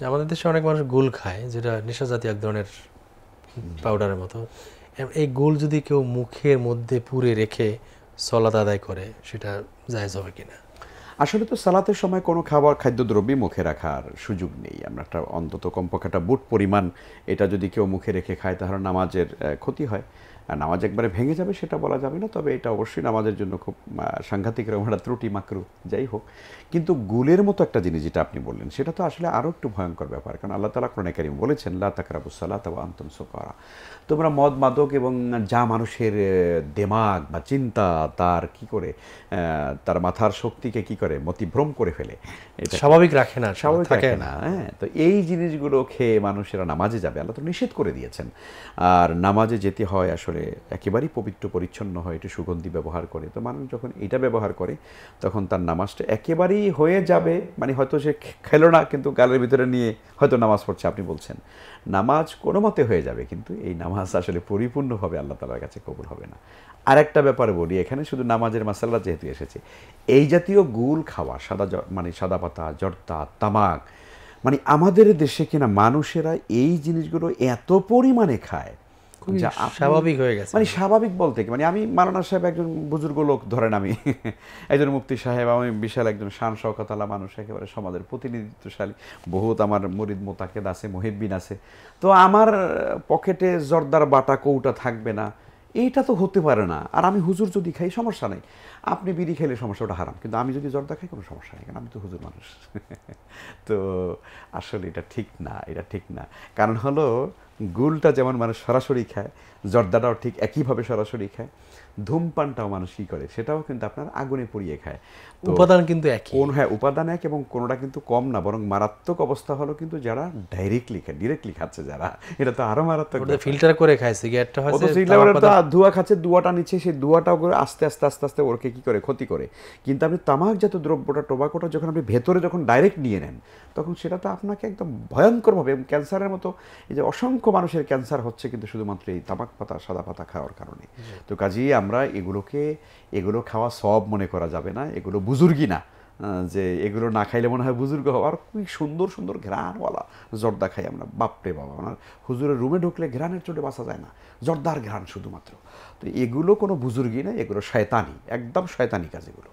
আমাদের দেশে অনেক মানুষ গুল খায়, যেটা নেশা জাতীয় এক ধরনের পাউডারের মতো। এই গুল যদি কেউ মুখের মধ্যে পুরে রেখে সলাত আদায় করে, সেটা জায়েজ হবে কিনা? আসলে তো সালাতের সময় কোনো খাদ্যদ্রব্যই মুখে রাখার সুযোগ নেই। আমরা একটা অন্তত কমপক্ষে একটা বুট পরিমাণ এটা যদি কেউ মুখে রেখে খায় তাহলে নামাজের ক্ষতি হয়। আর নামাজ একবারে ভেঙে যাবে সেটা বলা যাবে না, তবে এটা অবশ্যই নামাজের জন্য খুব সাংঘাতিক রকম একটা ত্রুটি মাকরু, যাই হোক। কিন্তু গুলের মতো একটা জিনিস যেটা আপনি বললেন সেটা তো আসলে আরও একটু ভয়ঙ্কর ব্যাপার, কারণ আল্লাহ তাআলা কোরআনে কারীমে বলেছেন লা তাকরাবুস সালাতা ওয়া আনতুম সুকারা। তোমরা মদ মাদক এবং যা মানুষের দেমাগ বা চিন্তা তার কি করে তার মাথার শক্তিকে কি করে মতিভ্রম করে ফেলে, এটা স্বাভাবিক রাখে না, স্বাভাবিক থাকে রাখে না। না। হ্যাঁ, তো এই জিনিসগুলো খেয়ে মানুষেরা নামাজে যাবে, আল্লাহ তো নিষেধ করে দিয়েছেন। আর নামাজে যেতে হয় আসলে একেবারেই পবিত্র পরিচ্ছন্ন হয়, একটু সুগন্ধি ব্যবহার করে। তো মানুষ যখন এটা ব্যবহার করে তখন তার নামাজটা একেবারেই হয়ে যাবে, মানে হয়তো সে খেলো না কিন্তু গালের ভিতরে নিয়ে হয়তো নামাজ পড়ছে, আপনি বলছেন নামাজ কোনো মতে হয়ে যাবে, কিন্তু এই নামাজ আসলে পরিপূর্ণভাবে আল্লাহ তাআলার কাছে কবুল হবে না। আর একটা ব্যাপারে বলি, এখানে শুধু নামাজের মাসাল্লা যেহেতু এসেছে, এই জাতীয় গুল খাওয়া, মানে সাদা পাতা, জর্দা, তামাক, মানে আমাদের দেশে কিনা মানুষেরা এই জিনিসগুলো এত পরিমাণে খায় খুবই যা আপনি স্বাভাবিক হয়ে গেছে। মানে স্বাভাবিক বলতে কি, মানে আমি মাওলানা সাহেব একজন বুজুর্গ লোক, ধরেন আমি একজন মুফতি সাহেব, আমি বিশাল একজন শান শওকতওয়ালা মানুষ, একেবারে সমাজের প্রতিনিধিত্বশালী, বহুত আমার মুরিদ মোতাকেদ আছে, মুহিব্বিন আছে, তো আমার পকেটে জর্দার বাটা কৌটা থাকবে না, এইটা তো হতে পারে না। আর আমি হুজুর যদি খাই সমস্যা নেই, আপনি বিড়ি খেলে সমস্যা, ওটা হারাম, কিন্তু আমি যদি জর্দা খাই কোনো সমস্যা নেই, কারণ আমি তো হুজুর মানুষ। তো আসলে এটা ঠিক না, এটা ঠিক না। কারণ হলো গুলটা যেমন মানুষ সরাসরি খায়, জর্দাটাও ঠিক একইভাবে সরাসরি খায়, ধূমপানটাও মানুষ কী করে সেটাও কিন্তু আপনার আগুনে পুড়িয়ে খায়। তো উপাদান কিন্তু একই। হ্যাঁ, উপাদান এক, এবং কোনোটা কিন্তু কম না, বরং মারাত্মক অবস্থা হলো কিন্তু যারা ডিরেক্টলি খাচ্ছে, যারা, এটা তো আরো মারাত্মক। ফিল্টার করে খায় সিগারেটটা, ও তো ধোঁয়া খাচ্ছে, ধোঁয়াটা নিচ্ছে, সেই ধোঁয়াটাও করে আস্তে আস্তে আস্তে আস্তে ওরকে কি করে ক্ষতি করে। কিন্তু আপনি তামাকজাত দ্রব্যটা, টোবাকোটা যখন আপনি ভেতরে যখন ডাইরেক্ট নিয়ে নেন, তখন সেটা তো আপনাকে একদম ভয়ঙ্করভাবে, এবং ক্যান্সারের মতো, এই যে অসংখ্য মানুষের ক্যান্সার হচ্ছে কিন্তু শুধুমাত্র এই তামাক পাতা, সাদা পাতা খাওয়ার কারণে। তো কাজেই আমরা এগুলো খাওয়া সব মনে করা যাবে না, এগুলো বুজুর্গি না, যে এগুলো না খাইলে মনে হয় বুজুর্গ হওয়ার। খুবই সুন্দর সুন্দর ঘ্রাণওয়ালা জর্দা খাই আমরা, বাপরে বাবা, আমার হুজুরের রুমে ঢুকলে ঘ্রাণের চোটে বাঁচা যায় না, জর্দার ঘ্রাণ শুধুমাত্র। তো এগুলো কোনো বুজুর্গি না, এগুলো শয়তানি, একদম শয়তানি কাজ এগুলো।